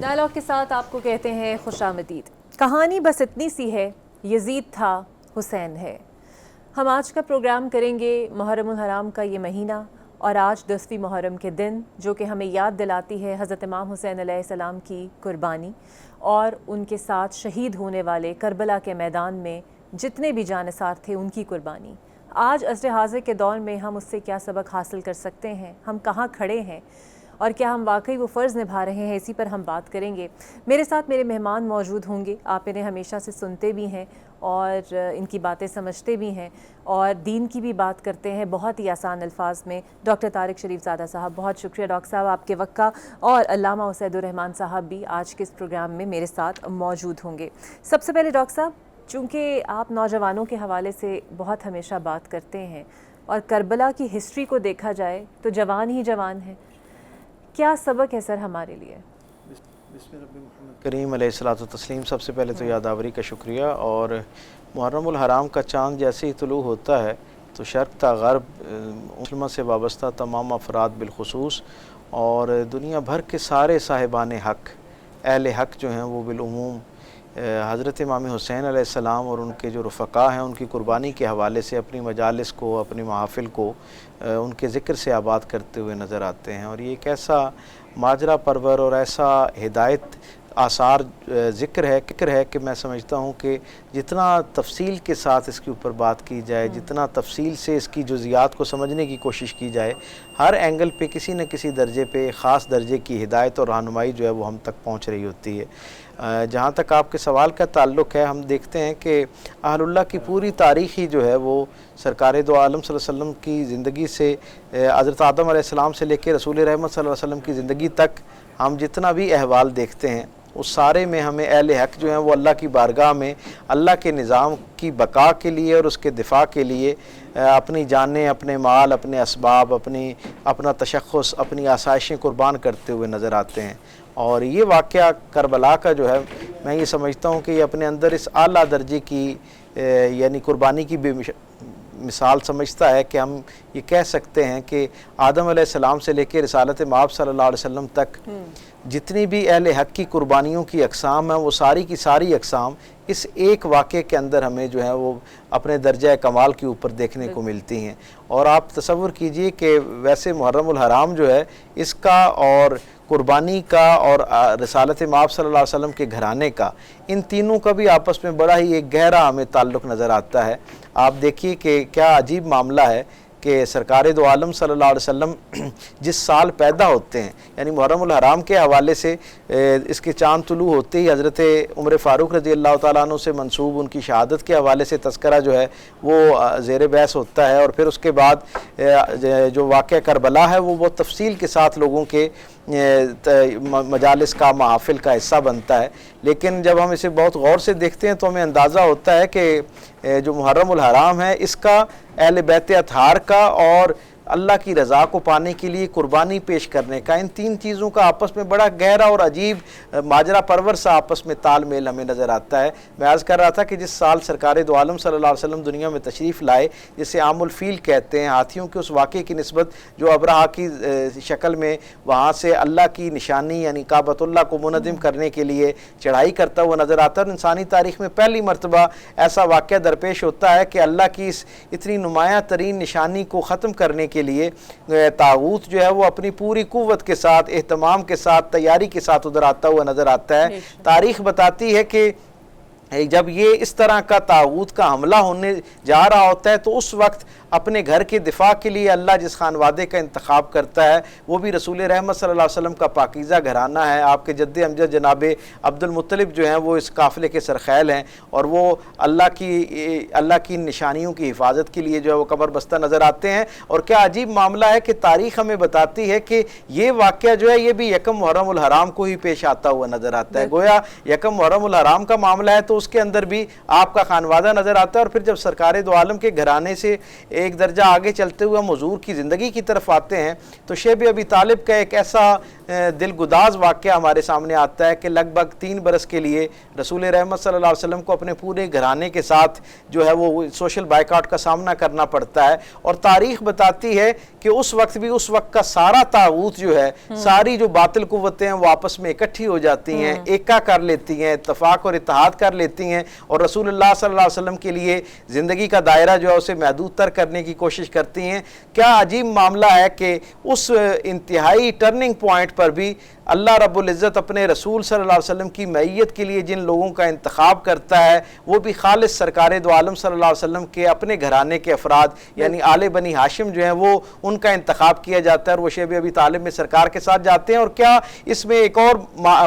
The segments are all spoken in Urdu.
ڈائلاگ کے ساتھ آپ کو کہتے ہیں خوش آمدید۔ کہانی بس اتنی سی ہے، یزید تھا حسین ہے۔ ہم آج کا پروگرام کریں گے محرم الحرام کا یہ مہینہ اور آج 10ویں محرم کے دن، جو کہ ہمیں یاد دلاتی ہے حضرت امام حسین علیہ السلام کی قربانی اور ان کے ساتھ شہید ہونے والے کربلا کے میدان میں جتنے بھی جانثار تھے ان کی قربانی۔ آج عصر حاضر کے دور میں ہم اس سے کیا سبق حاصل کر سکتے ہیں، ہم کہاں کھڑے ہیں اور کیا ہم واقعی وہ فرض نبھا رہے ہیں، اسی پر ہم بات کریں گے۔ میرے ساتھ میرے مہمان موجود ہوں گے، آپ انہیں ہمیشہ سے سنتے بھی ہیں اور ان کی باتیں سمجھتے بھی ہیں اور دین کی بھی بات کرتے ہیں بہت ہی آسان الفاظ میں۔ ڈاکٹر طارق شریف زادہ صاحب، بہت شکریہ ڈاکٹر صاحب آپ کے وقت کا، اور علامہ اسید الرحمان صاحب بھی آج کے اس پروگرام میں میرے ساتھ موجود ہوں گے۔ سب سے پہلے ڈاکٹر صاحب، چونکہ آپ نوجوانوں کے حوالے سے بہت ہمیشہ بات کرتے ہیں اور کربلا کی ہسٹری کو دیکھا جائے تو جوان ہی جوان ہے، کیا سبق ہے سر ہمارے لیے؟ بسم اللہ کریم علیہ الصلوۃ والتسلیم۔ سب سے پہلے تو یادآوری کا شکریہ۔ اور محرم الحرام کا چاند جیسے ہی طلوع ہوتا ہے تو شرق تا غرب مسلمہ سے وابستہ تمام افراد بالخصوص اور دنیا بھر کے سارے صاحبان حق، اہل حق جو ہیں وہ بالعموم حضرت امام حسین علیہ السلام اور ان کے جو رفقا ہیں ان کی قربانی کے حوالے سے اپنی مجالس کو، اپنی محافل کو ان کے ذکر سے آباد کرتے ہوئے نظر آتے ہیں۔ اور یہ ایک ایسا ماجرا پرور اور ایسا ہدایت آثار ذکر ہے کہ میں سمجھتا ہوں کہ جتنا تفصیل کے ساتھ اس کے اوپر بات کی جائے، جتنا تفصیل سے اس کی جزیات کو سمجھنے کی کوشش کی جائے، ہر اینگل پہ کسی نہ کسی درجے پہ خاص درجے کی ہدایت اور رہنمائی جو ہے وہ ہم تک پہنچ رہی ہوتی ہے۔ جہاں تک آپ کے سوال کا تعلق ہے، ہم دیکھتے ہیں کہ اہل اللہ کی پوری تاریخ ہی جو ہے وہ سرکار دو عالم صلی اللہ علیہ وسلم کی زندگی سے، حضرت آدم علیہ السلام سے لے کے رسول رحمت صلی اللہ علیہ وسلم کی زندگی تک ہم جتنا بھی احوال دیکھتے ہیں اس سارے میں ہمیں اہل حق جو ہیں وہ اللہ کی بارگاہ میں اللہ کے نظام کی بقا کے لیے اور اس کے دفاع کے لیے اپنی جانیں، اپنے مال، اپنے اسباب، اپنا تشخص، اپنی آسائشیں قربان کرتے ہوئے نظر آتے ہیں۔ اور یہ واقعہ کربلا کا جو ہے، میں یہ سمجھتا ہوں کہ یہ اپنے اندر اس اعلیٰ درجے کی یعنی قربانی کی بے مثال سمجھتا ہے کہ ہم یہ کہہ سکتے ہیں کہ آدم علیہ السلام سے لے کے رسالت مآب صلی اللہ علیہ وسلم تک جتنی بھی اہل حق کی قربانیوں کی اقسام ہیں وہ ساری کی ساری اقسام اس ایک واقعے کے اندر ہمیں جو ہے وہ اپنے درجہ کمال کے اوپر دیکھنے کو ملتی ہیں۔ اور آپ تصور کیجئے کہ ویسے محرم الحرام جو ہے اس کا اور قربانی کا اور رسالت مآب صلی اللہ علیہ وسلم کے گھرانے کا، ان تینوں کا بھی آپس میں بڑا ہی ایک گہرا ہمیں تعلق نظر آتا ہے۔ آپ دیکھیے کہ کیا عجیب معاملہ ہے کہ سرکار دو عالم صلی اللہ علیہ وسلم جس سال پیدا ہوتے ہیں، یعنی محرم الحرام کے حوالے سے اس کے چاند طلوع ہوتے ہی حضرت عمر فاروق رضی اللہ تعالیٰ عنہ سے منسوب ان کی شہادت کے حوالے سے تذکرہ جو ہے وہ زیر بحث ہوتا ہے، اور پھر اس کے بعد جو واقعہ کربلا ہے وہ بہت تفصیل کے ساتھ لوگوں کے مجالس کا، محافل کا حصہ بنتا ہے۔ لیکن جب ہم اسے بہت غور سے دیکھتے ہیں تو ہمیں اندازہ ہوتا ہے کہ جو محرم الحرام ہے اس کا اہل بیت اطہار کا اور اللہ کی رضا کو پانے کے لیے قربانی پیش کرنے کا، ان تین چیزوں کا آپس میں بڑا گہرا اور عجیب ماجرا پرور سا آپس میں تال میل ہمیں نظر آتا ہے۔ میں عرض کر رہا تھا کہ جس سال سرکار دو عالم صلی اللہ علیہ وسلم دنیا میں تشریف لائے، جسے عام الفیل کہتے ہیں، ہاتھیوں کے اس واقعے کی نسبت جو ابرہہ کی شکل میں وہاں سے اللہ کی نشانی یعنی کعبۃ اللہ کو منہدم کرنے کے لیے چڑھائی کرتا ہوا نظر آتا ہے، اور انسانی تاریخ میں پہلی مرتبہ ایسا واقعہ درپیش ہوتا ہے کہ اللہ کی اس اتنی نمایاں ترین نشانی کو ختم کرنے کے لیے طاغوت جو ہے وہ اپنی پوری قوت کے ساتھ، اہتمام کے ساتھ، تیاری کے ساتھ ادھر آتا ہوا نظر آتا ہے۔ تاریخ بتاتی ہے کہ جب یہ اس طرح کا طاغوت کا حملہ ہونے جا رہا ہوتا ہے تو اس وقت اپنے گھر کے دفاع کے لیے اللہ جس خانوادے کا انتخاب کرتا ہے وہ بھی رسول رحمت صلی اللہ علیہ وسلم کا پاکیزہ گھرانہ ہے۔ آپ کے جد امجد جناب عبد المطلب جو ہیں وہ اس قافلے کے سرخیل ہیں، اور وہ اللہ کی نشانیوں کی حفاظت کے لیے جو ہے وہ قبر بستہ نظر آتے ہیں۔ اور کیا عجیب معاملہ ہے کہ تاریخ ہمیں بتاتی ہے کہ یہ واقعہ جو ہے یہ بھی یکم محرم الحرام کو ہی پیش آتا ہوا نظر آتا ہے۔ گویا یکم محرم الحرام کا معاملہ ہے تو اس کے اندر بھی آپ کا خانوادہ نظر آتا ہے، اور پھر جب سرکار دو عالم کے گھرانے سے ایک درجہ آگے چلتے ہوئے ہم حضور کی زندگی کی طرف آتے ہیں تو شیب ابی طالب کا ایک ایسا دل گداز واقعہ ہمارے سامنے آتا ہے کہ لگ بھگ 3 برس کے لیے رسول رحمت صلی اللہ علیہ وسلم کو اپنے پورے گھرانے کے ساتھ جو ہے وہ سوشل بائیکاٹ کا سامنا کرنا پڑتا ہے۔ اور تاریخ بتاتی ہے کہ اس وقت بھی اس وقت کا سارا طاغوت جو ہے، ساری جو باطل قوتیں ہیں وہ آپس میں اکٹھی ہو جاتی ہیں، ایکا کر لیتی ہیں، اتفاق اور اتحاد کر لیتی ہیں، اور رسول اللہ صلی اللہ علیہ وسلم کے لیے زندگی کا دائرہ جو ہے اسے محدود تر کرنے کی کوشش کرتی ہیں۔ کیا عجیب معاملہ ہے کہ اس انتہائی ٹرننگ پوائنٹ پر بھی اللہ رب العزت اپنے رسول صلی اللہ علیہ وسلم کی معیت کے لیے جن لوگوں کا انتخاب کرتا ہے وہ بھی خالص سرکار دو عالم صلی اللہ علیہ وسلم کے اپنے گھرانے کے افراد یعنی آل بنی ہاشم جو ہیں وہ ان کا انتخاب کیا جاتا ہے، اور وہ شیب ابی طالب میں سرکار کے ساتھ جاتے ہیں۔ اور کیا اس میں ایک اور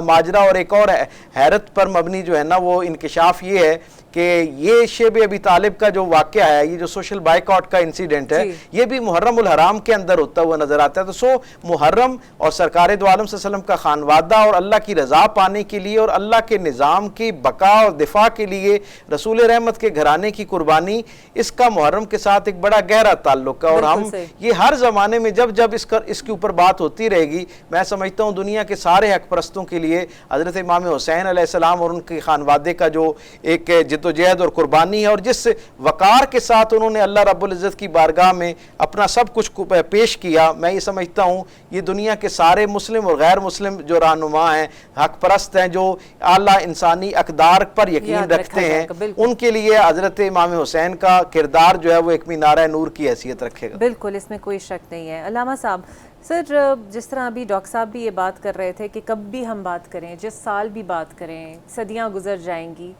ماجرا اور ایک اور حیرت پر مبنی جو ہے نا وہ انکشاف یہ ہے کہ یہ شیب ابی طالب کا جو واقعہ ہے، یہ جو سوشل بائیکاٹ کا انسیڈنٹ ہے، یہ بھی محرم الحرام کے اندر ہوتا ہوا نظر آتا ہے۔ تو سو محرم اور سرکار دو عالم صلی اللہ علیہ وسلم کا خانوادہ اور اللہ کی رضا پانے کے لیے اور اللہ کے نظام کی بقا اور دفاع کے لیے رسول رحمت کے گھرانے کی قربانی، اس کا محرم کے ساتھ ایک بڑا گہرا تعلق ہے، اور ہم یہ ہر زمانے میں جب جب اس کے اوپر بات ہوتی رہے گی، میں سمجھتا ہوں دنیا کے سارے حق پرستوں کے لیے حضرت امام حسین علیہ السلام اور ان کے خانوادے کا جو ایک جدوجہد اور قربانی ہے، اور جس وقار کے ساتھ انہوں نے اللہ رب العزت کی بارگاہ میں اپنا سب کچھ پیش کیا، میں یہ سمجھتا ہوں یہ دنیا کے سارے مسلم اور غیر مسلم جو رہنما ہیں، حق پرست ہیں، جو اعلیٰ انسانی اقدار پر یقین رکھتے ہیں، ان کے لیے حضرت امام حسین کا کردار جو ہے وہ ایک مینارہ نور کی حیثیت رکھے گا۔ بالکل، اس میں کوئی شک نہیں ہے۔ علامہ صاحب، سر جس طرح ابھی ڈاکٹر صاحب بھی یہ بات کر رہے تھے کہ کب بھی ہم بات کریں، جس سال بھی بات کریں، صدیاں گزر جائیں گی،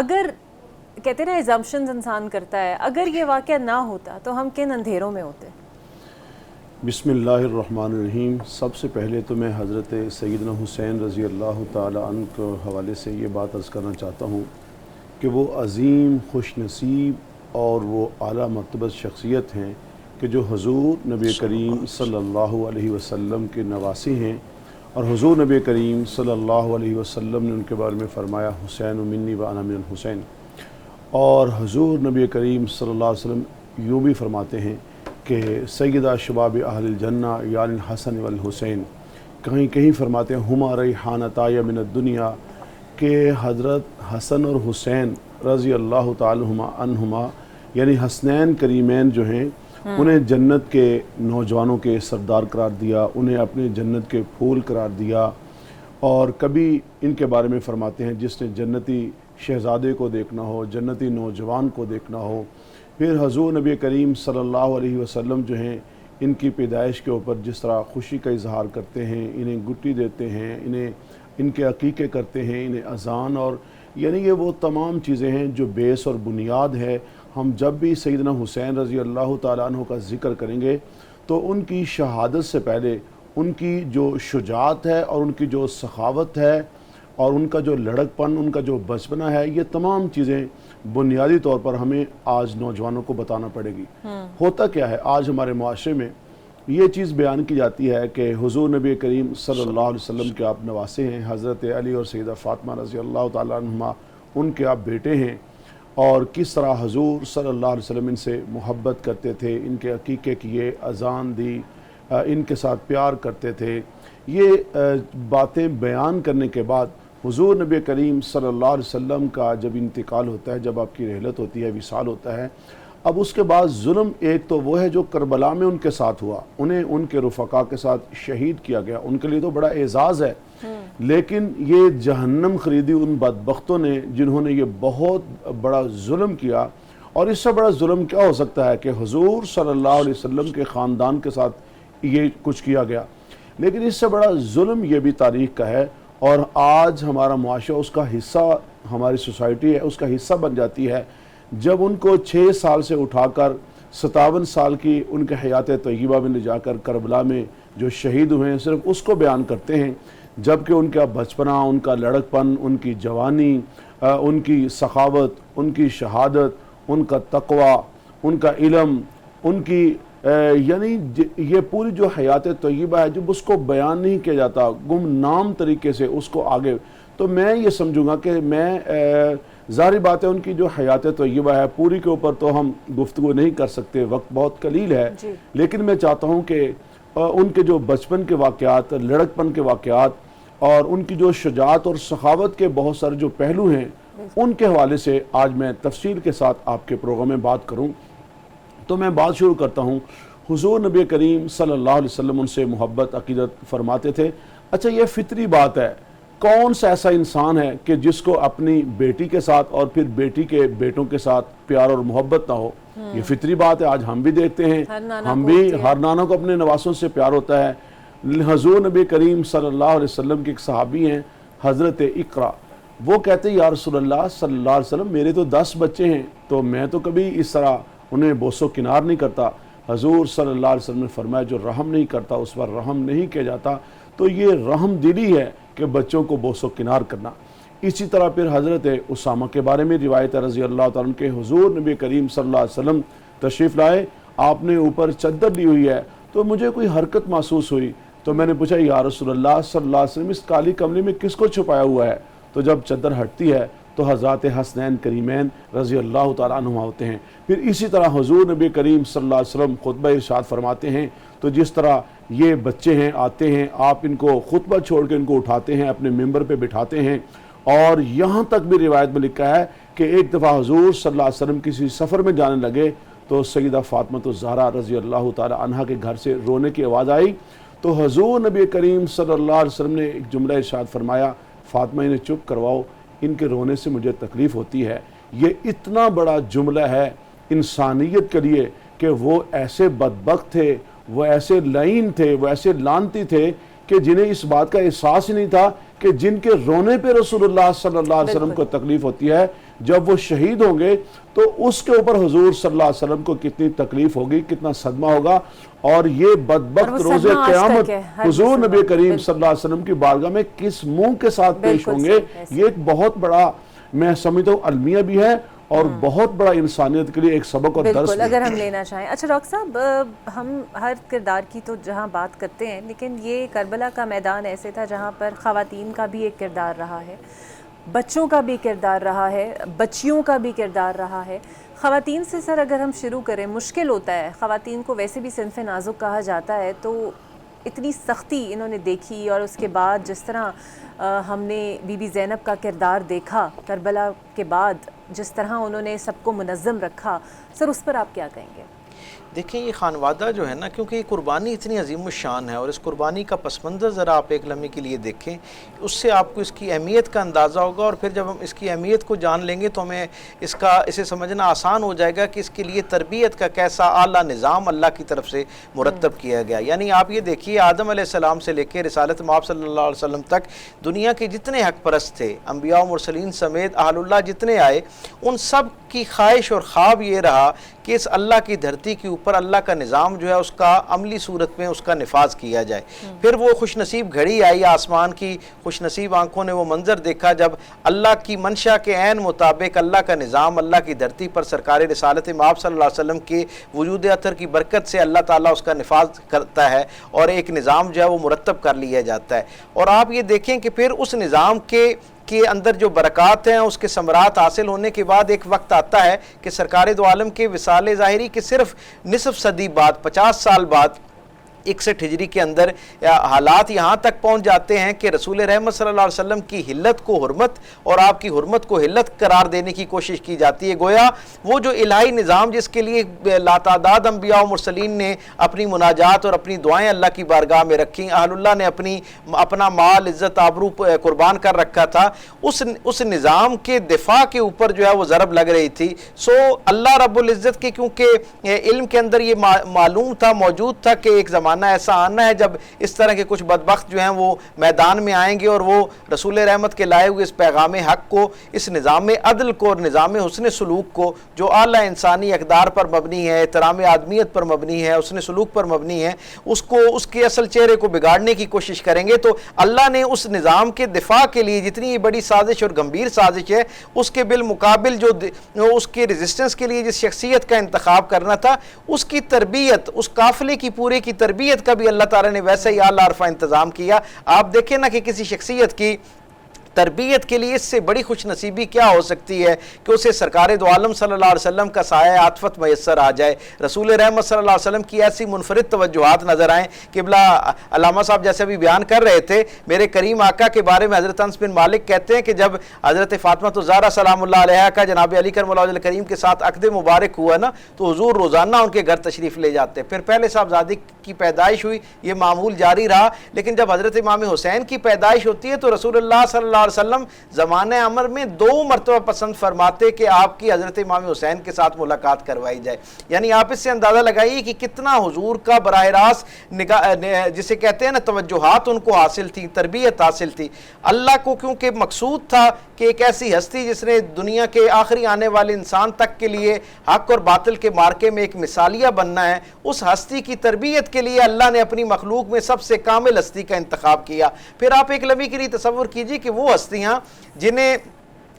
اگر کہتے ہیں نا ایزمپشنز انسان کرتا ہے، اگر یہ واقعہ نہ ہوتا تو ہم کن اندھیروں میں ہوتے؟ بسم اللہ الرحمن الرحیم۔ سب سے پہلے تو میں حضرت سیدنا حسین رضی اللہ تعالی عنہ کے حوالے سے یہ بات عرض کرنا چاہتا ہوں کہ وہ عظیم خوش نصیب اور وہ اعلیٰ مرتبہ شخصیت ہیں کہ جو حضور نبی کریم صلی اللہ علیہ وسلم کے نواسی ہیں، اور حضور نبی کریم صلی اللہ علیہ وسلم نے ان کے بارے میں فرمایا حسین منی و انا من الحسین، اور حضور نبی کریم صلی اللہ علیہ وسلم یوں بھی فرماتے ہیں کہ سیدہ شباب اہل الجنہ یعنی الحسن والحسین، کہیں کہیں فرماتے ہیں ہما ریحانتای من الدنیا، کہ حضرت حسن اور حسین رضی اللہ تعالی عنہما یعنی حسنین کریمین جو ہیں انہیں جنت کے نوجوانوں کے سردار قرار دیا، انہیں اپنے جنت کے پھول قرار دیا، اور کبھی ان کے بارے میں فرماتے ہیں جس نے جنتی شہزادے کو دیکھنا ہو، جنتی نوجوان کو دیکھنا ہو۔ پھر حضور نبی کریم صلی اللہ علیہ وسلم جو ہیں ان کی پیدائش کے اوپر جس طرح خوشی کا اظہار کرتے ہیں، انہیں گٹی دیتے ہیں، انہیں ان کے عقیقے کرتے ہیں، انہیں اذان، اور یعنی یہ وہ تمام چیزیں ہیں جو بیس اور بنیاد ہے۔ ہم جب بھی سیدنا حسین رضی اللہ تعالیٰ عنہ کا ذکر کریں گے تو ان کی شہادت سے پہلے ان کی جو شجاعت ہے اور ان کی جو سخاوت ہے اور ان کا جو لڑک پن، ان کا جو بچپنا ہے، یہ تمام چیزیں بنیادی طور پر ہمیں آج نوجوانوں کو بتانا پڑے گی۔ ہوتا کیا ہے آج ہمارے معاشرے میں یہ چیز بیان کی جاتی ہے کہ حضور نبی کریم صلی اللہ علیہ وسلم کے آپ نواسے ہیں، حضرت علی اور سیدہ فاطمہ رضی اللہ تعالیٰ عنہما ان کے آپ بیٹے ہیں، اور کس طرح حضور صلی اللہ علیہ وسلم ان سے محبت کرتے تھے، ان کے عقیقے کیے، اذان دی، ان کے ساتھ پیار کرتے تھے۔ یہ باتیں بیان کرنے کے بعد حضور نبی کریم صلی اللہ علیہ وسلم کا جب انتقال ہوتا ہے، جب آپ کی رحلت ہوتی ہے، وصال ہوتا ہے، اب اس کے بعد ظلم ایک تو وہ ہے جو کربلا میں ان کے ساتھ ہوا، انہیں ان کے رفقا کے ساتھ شہید کیا گیا، ان کے لیے تو بڑا اعزاز ہے، لیکن یہ جہنم خریدی ان بدبختوں نے جنہوں نے یہ بہت بڑا ظلم کیا۔ اور اس سے بڑا ظلم کیا ہو سکتا ہے کہ حضور صلی اللہ علیہ وسلم کے خاندان کے ساتھ یہ کچھ کیا گیا، لیکن اس سے بڑا ظلم یہ بھی تاریخ کا ہے، اور آج ہمارا معاشرہ اس کا حصہ، ہماری سوسائٹی ہے اس کا حصہ بن جاتی ہے، جب ان کو 6 سال سے اٹھا کر 57 سال کی ان کے حیات طیبہ میں لے جا کر کربلا میں جو شہید ہوئے ہیں صرف اس کو بیان کرتے ہیں، جبکہ ان کا بچپنا، ان کا لڑک پن، ان کی جوانی، ان کی سخاوت، ان کی شہادت، ان کا تقوی، ان کا علم، ان کی یعنی یہ پوری جو حیات طیبہ ہے جب اس کو بیان نہیں کیا جاتا گمنام طریقے سے اس کو آگے، تو میں یہ سمجھوں گا کہ میں ظاہری بات ہے ان کی جو حیات طیبہ ہے پوری کے اوپر تو ہم گفتگو نہیں کر سکتے، وقت بہت قلیل ہے، لیکن میں چاہتا ہوں کہ ان کے جو بچپن کے واقعات، لڑک پن کے واقعات، اور ان کی جو شجاعت اور سخاوت کے بہت سارے جو پہلو ہیں ان کے حوالے سے آج میں تفصیل کے ساتھ آپ کے پروگرام میں بات کروں۔ تو میں بات شروع کرتا ہوں حضور نبی کریم صلی اللہ علیہ وسلم ان سے محبت عقیدت فرماتے تھے۔ اچھا یہ فطری بات ہے، کون سا ایسا انسان ہے کہ جس کو اپنی بیٹی کے ساتھ اور پھر بیٹی کے بیٹوں کے ساتھ پیار اور محبت نہ ہو؟ یہ فطری بات ہے، آج ہم بھی دیکھتے ہیں، ہم بھی ہر نانا کو اپنے نواسوں سے پیار ہوتا ہے۔ حضور نبی کریم صلی اللہ علیہ وسلم کے ایک صحابی ہیں حضرت اقرا، وہ کہتے ہیں یا رسول اللہ صلی اللہ علیہ وسلم میرے تو 10 بچے ہیں، تو میں تو کبھی اس طرح انہیں بوس و کنار نہیں کرتا۔ حضور صلی اللہ علیہ وسلم نے فرمایا جو رحم نہیں کرتا اس پر رحم نہیں کیا جاتا۔ تو یہ رحم دلی ہے کہ بچوں کو بوس و کنار کرنا۔ اسی طرح پھر حضرت اسامہ کے بارے میں روایت ہے رضی اللہ تعالیٰ عنہ کہ حضور نبی کریم صلی اللہ علیہ وسلم تشریف لائے، آپ نے اوپر چادر لی ہوئی ہے، تو مجھے کوئی حرکت محسوس ہوئی، تو میں نے پوچھا یا رسول اللہ صلی اللہ علیہ وسلم اس کالی کمرے میں کس کو چھپایا ہوا ہے؟ تو جب چادر ہٹتی ہے تو حضرات حسنین کریمین رضی اللہ تعالیٰ عنہ ہوتے ہیں۔ پھر اسی طرح حضور نبی کریم صلی اللہ علیہ وسلم خطبہ ارشاد فرماتے ہیں، تو جس طرح یہ بچے ہیں آتے ہیں، آپ ان کو خطبہ چھوڑ کے ان کو اٹھاتے ہیں، اپنے ممبر پہ بٹھاتے ہیں، اور یہاں تک بھی روایت میں لکھا ہے کہ ایک دفعہ حضور صلی اللہ علیہ وسلم کسی سفر میں جانے لگے تو سیدہ فاطمہ الزہرا رضی اللہ تعالیٰ عنہا کے گھر سے رونے کی آواز آئی، تو حضور نبی کریم صلی اللہ علیہ وسلم نے ایک جملہ ارشاد فرمایا، فاطمہ انہیں چپ کرواؤ، ان کے رونے سے مجھے تکلیف ہوتی ہے۔ یہ اتنا بڑا جملہ ہے انسانیت کے لیے کہ وہ ایسے بدبخت تھے، وہ ایسے لعین تھے، وہ ایسے لعنتی تھے کہ جنہیں اس بات کا احساس ہی نہیں تھا کہ جن کے رونے پہ رسول اللہ صلی اللہ علیہ وسلم کو تکلیف ہوتی ہے، جب وہ شہید ہوں گے تو اس کے اوپر حضور صلی اللہ علیہ وسلم کو کتنی تکلیف ہوگی، کتنا صدمہ ہوگا۔ اور یہ بدبخت روز قیامت حضور نبی کریم صلی اللہ علیہ وسلم کی بارگاہ میں کس منہ کے ساتھ پیش ہوں گے، یہ ایک بہت بڑا میں سمجھتا ہوں المیہ بھی ہے اور بہت بڑا انسانیت کے لیے ایک سبق اور درس بالکل بھی۔ اگر ہم لینا چاہیں۔ اچھا ڈاکٹر صاحب، ہم ہر کردار کی تو جہاں بات کرتے ہیں، لیکن یہ کربلا کا میدان ایسے تھا جہاں پر خواتین کا بھی ایک کردار رہا ہے، بچوں کا بھی کردار رہا ہے، بچیوں کا بھی کردار رہا ہے۔ خواتین سے سر اگر ہم شروع کریں، مشکل ہوتا ہے، خواتین کو ویسے بھی صنف نازک کہا جاتا ہے، تو اتنی سختی انہوں نے دیکھی، اور اس کے بعد جس طرح ہم نے بی بی زینب کا کردار دیکھا کربلا کے بعد، جس طرح انہوں نے سب کو منظم رکھا، سر اس پر آپ کیا کہیں گے؟ دیکھیں یہ خانوادہ جو ہے نا، کیونکہ یہ قربانی اتنی عظیم الشان ہے، اور اس قربانی کا پس منظر ذرا آپ ایک لمحے کے لیے دیکھیں، اس سے آپ کو اس کی اہمیت کا اندازہ ہوگا، اور پھر جب ہم اس کی اہمیت کو جان لیں گے تو ہمیں اسے سمجھنا آسان ہو جائے گا کہ اس کے لیے تربیت کا کیسا اعلیٰ نظام اللہ کی طرف سے مرتب کیا گیا۔ یعنی آپ یہ دیکھیے، آدم علیہ السلام سے لے کے رسالت مآب صلی اللہ علیہ وسلم تک دنیا کے جتنے حق پرست تھے، انبیاء و مرسلین سمیت اہل اللہ جتنے آئے، ان سب کی خواہش اور خواب یہ رہا کہ اس اللہ کی دھرتی کے اوپر اللہ کا نظام جو ہے اس کا عملی صورت میں اس کا نفاذ کیا جائے۔ پھر وہ خوش نصیب گھڑی آئی، آسمان کی خوش نصیب آنکھوں نے وہ منظر دیکھا جب اللہ کی منشا کے عین مطابق اللہ کا نظام اللہ کی دھرتی پر سرکار رسالت مآب صلی اللہ علیہ وسلم کے وجود اطہر کی برکت سے اللہ تعالیٰ اس کا نفاذ کرتا ہے، اور ایک نظام جو ہے وہ مرتب کر لیا جاتا ہے۔ اور آپ یہ دیکھیں کہ پھر اس نظام کے اندر جو برکات ہیں، اس کے ثمرات حاصل ہونے کے بعد ایک وقت آتا ہے کہ سرکار دو عالم کے وصال ظاہری کے صرف نصف صدی بعد، 50 سال بعد، 61 ہجری کے اندر حالات یہاں تک پہنچ جاتے ہیں کہ رسول رحمت صلی اللہ علیہ وسلم کی حلت کو حرمت اور آپ کی حرمت کو حلت قرار دینے کی کوشش کی جاتی ہے۔ گویا وہ جو الہی نظام جس کے لیے لاتعداد انبیاء و مرسلین نے اپنی مناجات اور اپنی دعائیں اللہ کی بارگاہ میں رکھیں، اہل اللہ نے اپنا مال، عزت، آبرو قربان کر رکھا تھا، اس نظام کے دفاع کے اوپر جو ہے وہ ضرب لگ رہی تھی۔ اللہ رب العزت کے کیونکہ علم کے اندر یہ معلوم تھا، موجود تھا کہ ایک زمانہ ایسا آنا ہے جب اس طرح کے کچھ بدبخت جو ہیں وہ میدان میں آئیں گے، اور وہ رسول رحمت کے لائے ہوئے اس پیغام حق کو، اس نظام عدل کو اور نظام حسن سلوک کو جو اعلیٰ انسانی اقدار پر مبنی ہے، احترام آدمیت پر مبنی ہے، حسن سلوک پر مبنی ہے، اس کے اصل چہرے کو بگاڑنے کی کوشش کریں گے۔ تو اللہ نے اس نظام کے دفاع کے لیے جتنی یہ بڑی سازش اور گمبھیر سازش ہے، اس کے بالمقابل جو اس کے ریزسٹنس کے لیے جس شخصیت کا انتخاب کرنا تھا، اس کی تربیت، اس قافلے کی پورے کی تربیت کا بھی اللہ تعالیٰ نے ویسے ہی اعلیٰ عرفہ انتظام کیا۔ آپ دیکھیں نا کہ کسی شخصیت کی تربیت کے لیے اس سے بڑی خوش نصیبی کیا ہو سکتی ہے کہ اسے سرکار دو عالم صلی اللہ علیہ وسلم کا سایہ عاطفت میسر آ جائے، رسول رحمت صلی اللہ علیہ وسلم کی ایسی منفرد توجہات نظر آئیں۔ قبلہ علامہ صاحب جیسے ابھی بیان کر رہے تھے، میرے کریم آقا کے بارے میں حضرت انس بن مالک کہتے ہیں کہ جب حضرت فاطمہ الزہرا سلام اللہ علیہا کا جناب علی کرم اللہ وجہ الکریم کے ساتھ عقد مبارک ہوا نا، تو حضور روزانہ ان کے گھر تشریف لے جاتے۔ پھر پہلے صاحبزادی کی پیدائش ہوئی، یہ معمول جاری رہا، لیکن جب حضرت امام حسین کی پیدائش ہوتی ہے تو رسول اللہ صلی اللہ علیہ وسلم زمانہ عمر میں 2 مرتبہ پسند فرماتے کہ آپ کی حضرت امام حسین کے ساتھ ملاقات کروائی جائے۔ یعنی آپ اس سے اندازہ لگائیے کہ کتنا حضور کا براہ راست جسے کہتے ہیں نا توجہات ان کو حاصل تھی، تربیت حاصل تھی۔ اللہ کو کیونکہ مقصود تھا کہ ایک ایسی ہستی جس نے دنیا کے آخری آنے والے انسان تک کے لیے حق اور باطل کے مارکے میں ایک مثالیہ بننا ہے، اس ہستی کی تربیت کے لیے اللہ نے اپنی مخلوق میں سب سے کامل ہستی کا انتخاب کیا۔ پھر آپ ایک لمحے کے لیے تصور کیجئے کہ وہ ہستیاں جنہیں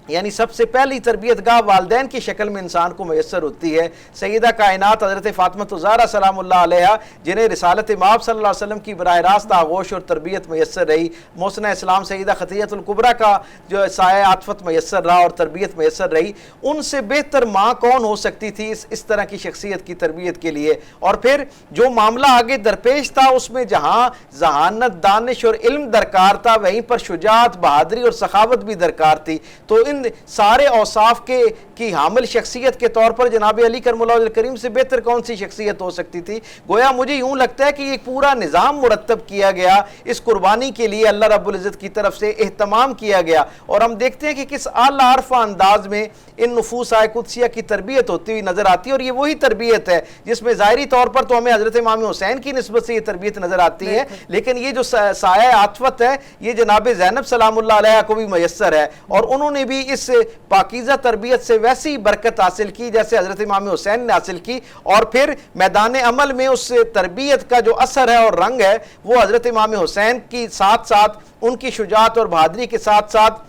یعنی سب سے پہلی تربیت گاہ والدین کی شکل میں انسان کو میسر ہوتی ہے، سیدہ کائنات حضرت فاطمہ الزہرا سلام اللہ علیہا جنہیں رسالت مآب صلی اللہ علیہ وسلم کی براہ راست آغوش اور تربیت میسر رہی، محسنہ اسلام سیدہ خدیجہ الکبریٰ کا جو سایہ عاطفت میسر رہا اور تربیت میسر رہی، ان سے بہتر ماں کون ہو سکتی تھی اس طرح کی شخصیت کی تربیت کے لیے۔ اور پھر جو معاملہ آگے درپیش تھا اس میں جہاں ذہانت، دانش اور علم درکار تھا، وہیں پر شجاعت، بہادری اور سخاوت بھی درکار تھی۔ تو سارے اوصاف کی حامل شخصیت کے طور پر جناب علی کرم اللہ وجہ الکریم سے بہتر کون سی شخصیت ہو سکتی تھی؟ گویا مجھے یوں لگتا ہے کہ ایک پورا نظام مرتب کیا گیا، اس قربانی کے لیے اللہ رب العزت کی طرف سے اہتمام کیا گیا، اور ہم دیکھتے ہیں کہ کس اعلیٰ عرفہ انداز میں ان نفوس قدسیہ کی تربیت ہوتی ہوئی نظر آتی ہے۔ اور یہ وہی تربیت ہے جس میں ظاہری طور پر تو ہمیں حضرت امام حسین کی نسبت سے یہ تربیت نظر آتی ہے، لیکن یہ جو سایہ عاطفت ہے یہ جناب زینب سلام اللہ علیہا کو بھی میسر ہے، اور انہوں نے بھی اس پاکیزہ تربیت سے ویسی برکت حاصل کی جیسے حضرت امام حسین نے حاصل کی۔ اور پھر میدان عمل میں اس تربیت کا جو اثر ہے اور رنگ ہے وہ حضرت امام حسین کی ساتھ ساتھ ان کی شجاعت اور بہادری کے ساتھ ساتھ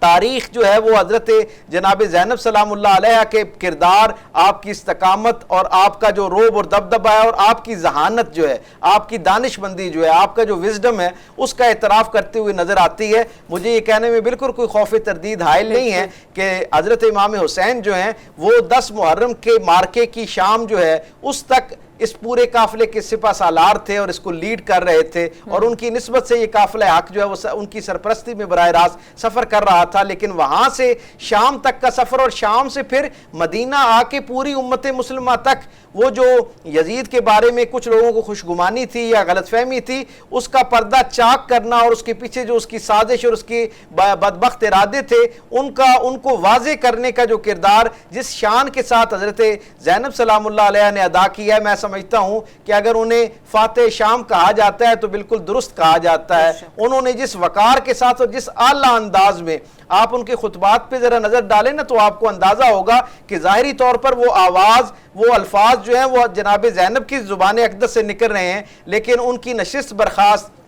تاریخ جو ہے وہ حضرت جناب زینب سلام اللہ علیہ کے کردار، آپ کی استقامت اور آپ کا جو روب اور دبدبہ ہے اور آپ کی ذہانت جو ہے، آپ کی دانش مندی جو ہے، آپ کا جو وزڈم ہے، اس کا اعتراف کرتے ہوئے نظر آتی ہے۔ مجھے یہ کہنے میں بالکل کوئی خوف تردید حائل نہیں ہے کہ حضرت امام حسین جو ہیں وہ 10 محرم کے مارکے کی شام جو ہے اس تک اس پورے قافلے کے سپہ سالار تھے اور اس کو لیڈ کر رہے تھے، اور ان کی نسبت سے یہ قافلہ حق جو ہے وہ ان کی سرپرستی میں براہ راست سفر کر رہا تھا، لیکن وہاں سے شام تک کا سفر اور شام سے پھر مدینہ آ کے پوری امت مسلمہ تک وہ جو یزید کے بارے میں کچھ لوگوں کو خوشگمانی تھی یا غلط فہمی تھی، اس کا پردہ چاک کرنا اور اس کے پیچھے جو اس کی سازش اور اس کی بدبخت ارادے تھے ان کو واضح کرنے کا جو کردار جس شان کے ساتھ حضرت زینب سلام اللہ علیہ نے ادا کیا ہے، میں سمجھتا ہوں کہ اگر انہیں فاتح شام کہا جاتا ہے تو بالکل درست کہا جاتا ہے۔ انہوں نے جس وقار کے ساتھ اور جس اعلیٰ انداز میں آپ ان کے خطبات پہ ذرا نظر ڈالیں نا تو آپ کو اندازہ ہوگا کہ ظاہری طور پر وہ آواز، وہ الفاظ جو ہیں وہ جناب زینب کی زبان اقدس سے نکل رہے ہیں، لیکن ان کی نشست برخاست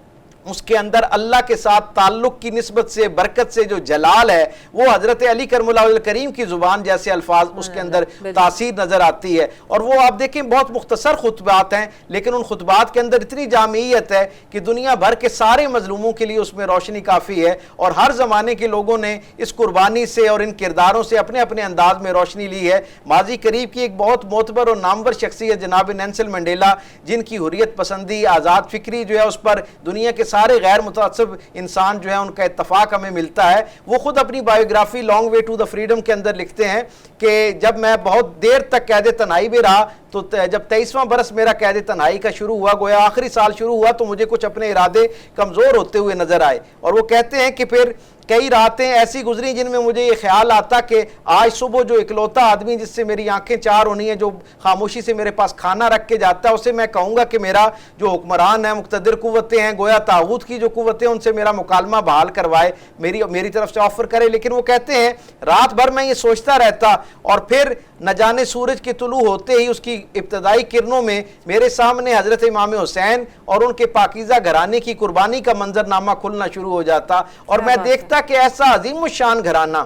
اس کے اندر اللہ کے ساتھ تعلق کی نسبت سے، برکت سے جو جلال ہے وہ حضرت علی کرم اللہ وجہ الکریم کی زبان جیسے الفاظ اس کے اندر تاثیر نظر آتی ہے۔ اور وہ آپ دیکھیں بہت مختصر خطبات ہیں، لیکن ان خطبات کے اندر اتنی جامعیت ہے کہ دنیا بھر کے سارے مظلوموں کے لیے اس میں روشنی کافی ہے، اور ہر زمانے کے لوگوں نے اس قربانی سے اور ان کرداروں سے اپنے اپنے انداز میں روشنی لی ہے۔ ماضی قریب کی ایک بہت معتبر اور نامور شخصیت جناب نیلسن منڈیلا، جن کی حریت پسندی، آزاد فکری جو ہے اس پر دنیا کے سارے غیر متعصب انسان جو ہے ان کا اتفاق ہمیں ملتا ہے۔ وہ خود اپنی biography long way to the freedom کے اندر لکھتے ہیں کہ جب میں بہت دیر تک قید تنہائی میں رہا تو جب 23واں برس میرا قید تنہائی کا شروع ہوا، گویا آخری سال شروع ہوا، تو مجھے کچھ اپنے ارادے کمزور ہوتے ہوئے نظر آئے، اور وہ کہتے ہیں کہ پھر کئی راتیں ایسی گزری جن میں مجھے یہ خیال آتا کہ آج صبح جو اکلوتا آدمی جس سے میری آنکھیں چار ہونی ہیں، جو خاموشی سے میرے پاس کھانا رکھ کے جاتا ہے، اسے میں کہوں گا کہ میرا جو حکمران ہے، مقتدر قوتیں ہیں، گویا طاغوت کی جو قوتیں ان سے میرا مکالمہ بحال کروائے، میری طرف سے آفر کرے۔ لیکن وہ کہتے ہیں رات بھر میں یہ سوچتا رہتا، اور پھر نہ جانے سورج کے طلوع ہوتے ہی اس کی ابتدائی کرنوں میں میرے سامنے حضرت امام حسین اور ان کے پاکیزہ گھرانے کی قربانی کا منظرنامہ کھلنا شروع ہو جاتا، اور میں دیکھتا کہ ایسا عظیم الشان گھرانہ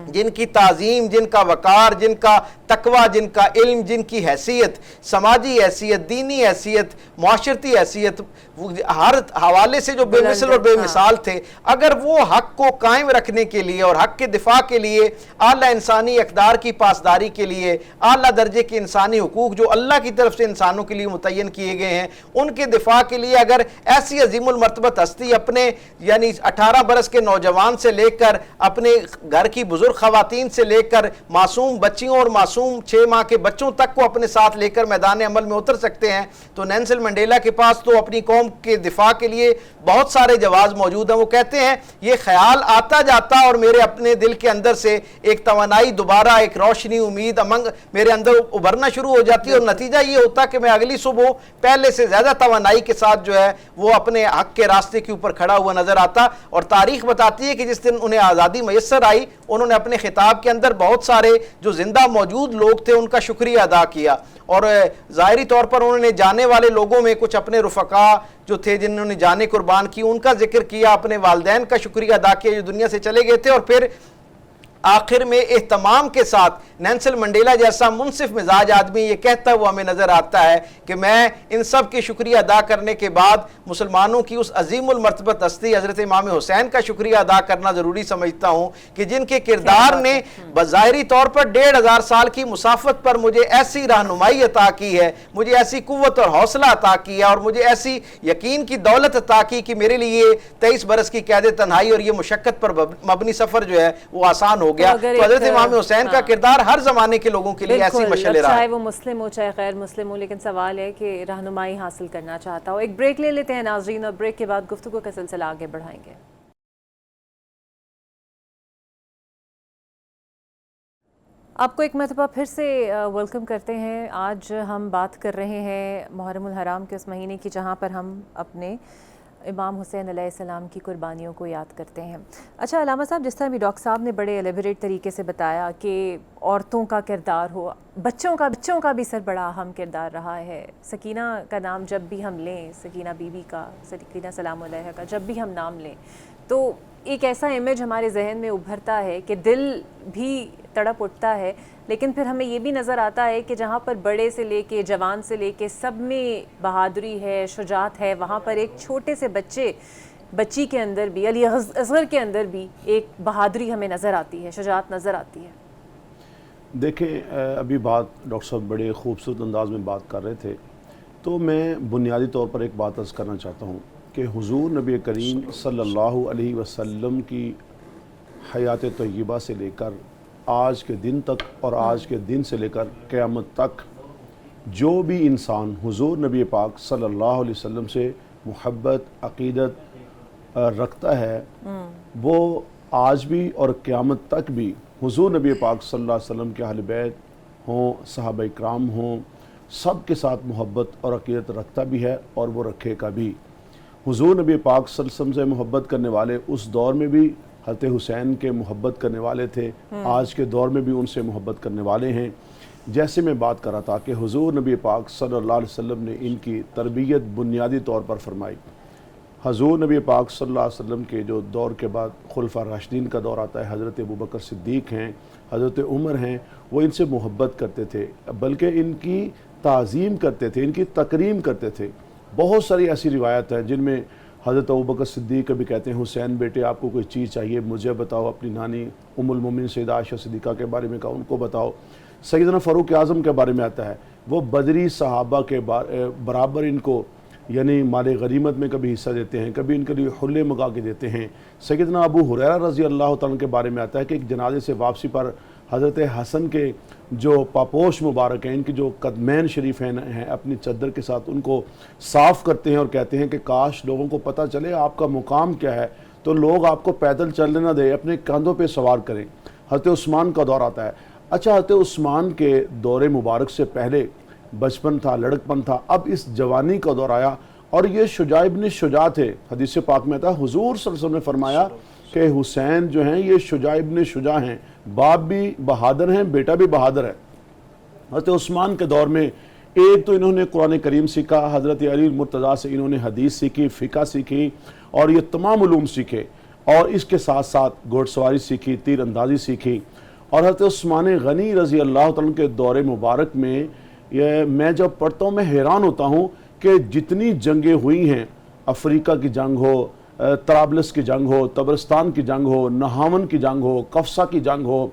جن کی تعظیم، جن کا وقار، جن کا تقوی، جن کا علم، جن کی حیثیت، سماجی حیثیت، دینی حیثیت، معاشرتی حیثیت ہر حوالے سے جو بے مثل اور بے مثال تھے، اگر وہ حق کو قائم رکھنے کے لیے اور حق کے دفاع کے لیے، اعلیٰ انسانی اقدار کی پاسداری کے لیے، اعلیٰ درجے کے انسانی حقوق جو اللہ کی طرف سے انسانوں کے لیے متعین کیے گئے ہیں ان کے دفاع کے لیے، اگر ایسی عظیم المرتبت ہستی اپنے یعنی 18 برس کے نوجوان سے لے کر اپنے گھر کی بزرگ خواتین سے لے کر معصوم بچیوں اور معصوم 6 ماہ کے بچوں تک کو اپنے ساتھ لے کر میدان عمل میں اتر سکتے ہیں، تو نیلسن منڈیلا کے پاس تو اپنی قوم کے دفاع کے لیے بہت سارے جواز موجود ہیں۔ وہ کہتے ہیں یہ خیال آتا جاتا اور میرے اپنے دل کے اندر سے ایک توانائی دوبارہ، ایک روشنی، امید، امنگ میرے اندر ابھرنا شروع ہو جاتی ہے، اور نتیجہ یہ ہوتا کہ میں اگلی صبح پہلے سے زیادہ توانائی کے ساتھ جو ہے وہ اپنے حق کے راستے کے اوپر کھڑا ہوا نظر آتا۔ اور تاریخ بتاتی ہے کہ جس دن انہیں آزادی میسر آئی، انہوں نے اپنے خطاب کے اندر بہت سارے جو زندہ موجود لوگ تھے ان کا شکریہ ادا کیا، اور ظاہری طور پر انہوں نے جانے والے لوگوں میں کچھ اپنے رفقا جو تھے جنہوں نے جانیں قربان کی ان کا ذکر کیا، اپنے والدین کا شکریہ ادا کیا جو دنیا سے چلے گئے تھے، اور پھر آخر میں اہتمام کے ساتھ نیلسن منڈیلا جیسا منصف مزاج آدمی یہ کہتا ہوا ہمیں نظر آتا ہے کہ میں ان سب کے شکریہ ادا کرنے کے بعد مسلمانوں کی اس عظیم المرتبت ہستی حضرت امام حسین کا شکریہ ادا کرنا ضروری سمجھتا ہوں کہ جن کے کردار نے بظاہری طور پر 1500 سال کی مسافت پر مجھے ایسی رہنمائی عطا کی ہے، مجھے ایسی قوت اور حوصلہ عطا کیا، اور مجھے ایسی یقین کی دولت عطا کی کہ میرے لیے 23 برس کی قید تنہائی اور یہ مشقت پر مبنی سفر جو ہے وہ آسان ہو گیا۔ تو حضرت امام حسین کا کردار ہر زمانے کے لوگوں کے لیے ایسی مشعل رہا ہے، چاہے وہ مسلم ہو چاہے غیر مسلم ہو، لیکن سوال ہے کہ رہنمائی حاصل کرنا چاہتا ہو۔ ایک بریک لے لیتے ہیں ناظرین، اور بریک کے بعد گفتگو کا سلسلہ آگے بڑھائیں گے۔ آپ کو ایک مرتبہ پھر سے ویلکم کرتے ہیں۔ آج ہم بات کر رہے ہیں محرم الحرام کے اس مہینے کی، جہاں پر ہم اپنے امام حسین علیہ السلام کی قربانیوں کو یاد کرتے ہیں۔ اچھا علامہ صاحب، جس طرح بھی ڈاکٹر صاحب نے بڑے ایلیبریٹ طریقے سے بتایا کہ عورتوں کا کردار ہو، بچوں کا بھی سر بڑا اہم کردار رہا ہے۔ سکینہ کا نام جب بھی ہم لیں، سکینہ بی بی کا، سکینہ سلام علیہ کا جب بھی ہم نام لیں تو ایک ایسا امیج ہمارے ذہن میں ابھرتا ہے کہ دل بھی تڑپ اٹھتا ہے، لیکن پھر ہمیں یہ بھی نظر آتا ہے کہ جہاں پر بڑے سے لے کے جوان سے لے کے سب میں بہادری ہے، شجاعت ہے، وہاں پر ایک چھوٹے سے بچی کے اندر بھی، علی اصغر کے اندر بھی ایک بہادری ہمیں نظر آتی ہے، شجاعت نظر آتی ہے۔ دیکھیں، ابھی بات ڈاکٹر صاحب بڑے خوبصورت انداز میں بات کر رہے تھے، تو میں بنیادی طور پر ایک بات عرض کرنا چاہتا ہوں کہ حضور نبی کریم صلی اللہ علیہ وسلم کی حیات طیبہ سے لے کر آج کے دن تک، اور آج کے دن سے لے کر قیامت تک جو بھی انسان حضور نبی پاک صلی اللہ علیہ وسلم سے محبت، عقیدت رکھتا ہے، وہ آج بھی اور قیامت تک بھی حضور نبی پاک صلی اللہ علیہ وسلم کے اہل بیت ہوں، صحابہ اکرام ہوں، سب کے ساتھ محبت اور عقیدت رکھتا بھی ہے، اور وہ رکھے گا بھی۔ حضور نبی پاک صلی اللہ علیہ وسلم سے محبت کرنے والے اس دور میں بھی حضرت حسین کے محبت کرنے والے تھے، آج کے دور میں بھی ان سے محبت کرنے والے ہیں۔ جیسے میں بات کر رہا تھا کہ حضور نبی پاک صلی اللہ علیہ وسلم نے ان کی تربیت بنیادی طور پر فرمائی۔ حضور نبی پاک صلی اللہ علیہ وسلم کے جو دور کے بعد خلفاء راشدین کا دور آتا ہے، حضرت ابوبکر صدیق ہیں، حضرت عمر ہیں، وہ ان سے محبت کرتے تھے، بلکہ ان کی تعظیم کرتے تھے، ان کی تکریم کرتے تھے۔ بہت ساری ایسی روایت ہیں جن میں حضرت ابوبکر صدیق کبھی کہتے ہیں حسین بیٹے آپ کو کوئی چیز چاہیے مجھے بتاؤ، اپنی نانی ام المومنین سیدہ عائشہ صدیقہ کے بارے میں کہا ان کو بتاؤ۔ سیدنا فاروق اعظم کے بارے میں آتا ہے وہ بدری صحابہ کے برابر ان کو یعنی مال غنیمت میں کبھی حصہ دیتے ہیں، کبھی ان کے لیے حلے منگا کے دیتے ہیں۔ سیدنا ابو ہریرہ رضی اللہ تعالیٰ کے بارے میں آتا ہے کہ ایک جنازے سے واپسی پر حضرت حسن کے جو پاپوش مبارک ہیں، ان کی جو قدمین شریف ہیں، اپنی چادر کے ساتھ ان کو صاف کرتے ہیں اور کہتے ہیں کہ کاش لوگوں کو پتہ چلے آپ کا مقام کیا ہے تو لوگ آپ کو پیدل چلنے نہ دیں، اپنے کاندھوں پہ سوار کریں۔ حضرت عثمان کا دور آتا ہے۔ اچھا، حضرت عثمان کے دور مبارک سے پہلے بچپن تھا، لڑکپن تھا، اب اس جوانی کا دور آیا، اور یہ شجاع ابن شجاع تھے۔ حدیث پاک میں آتا ہے حضور صلی اللہ علیہ وسلم نے فرمایا کہ حسین جو ہیں یہ شجاع ابن شجاع ہیں، باپ بھی بہادر ہیں، بیٹا بھی بہادر ہے۔ حضرت عثمان کے دور میں ایک تو انہوں نے قرآن کریم سیکھا، حضرت علی مرتضیٰ سے انہوں نے حدیث سیکھی، فقہ سیکھی، اور یہ تمام علوم سیکھے، اور اس کے ساتھ ساتھ گھوڑ سواری سیکھی، تیر اندازی سیکھی۔ اور حضرت عثمان غنی رضی اللہ تعالیٰ کے دور مبارک میں میں جب پڑھتا ہوں میں حیران ہوتا ہوں کہ جتنی جنگیں ہوئی ہیں افریقہ کی جنگ ہو، طرابلس کی جنگ ہو، طبرستان کی جنگ ہو، نہاون کی جنگ ہو، کفسا کی جنگ ہو،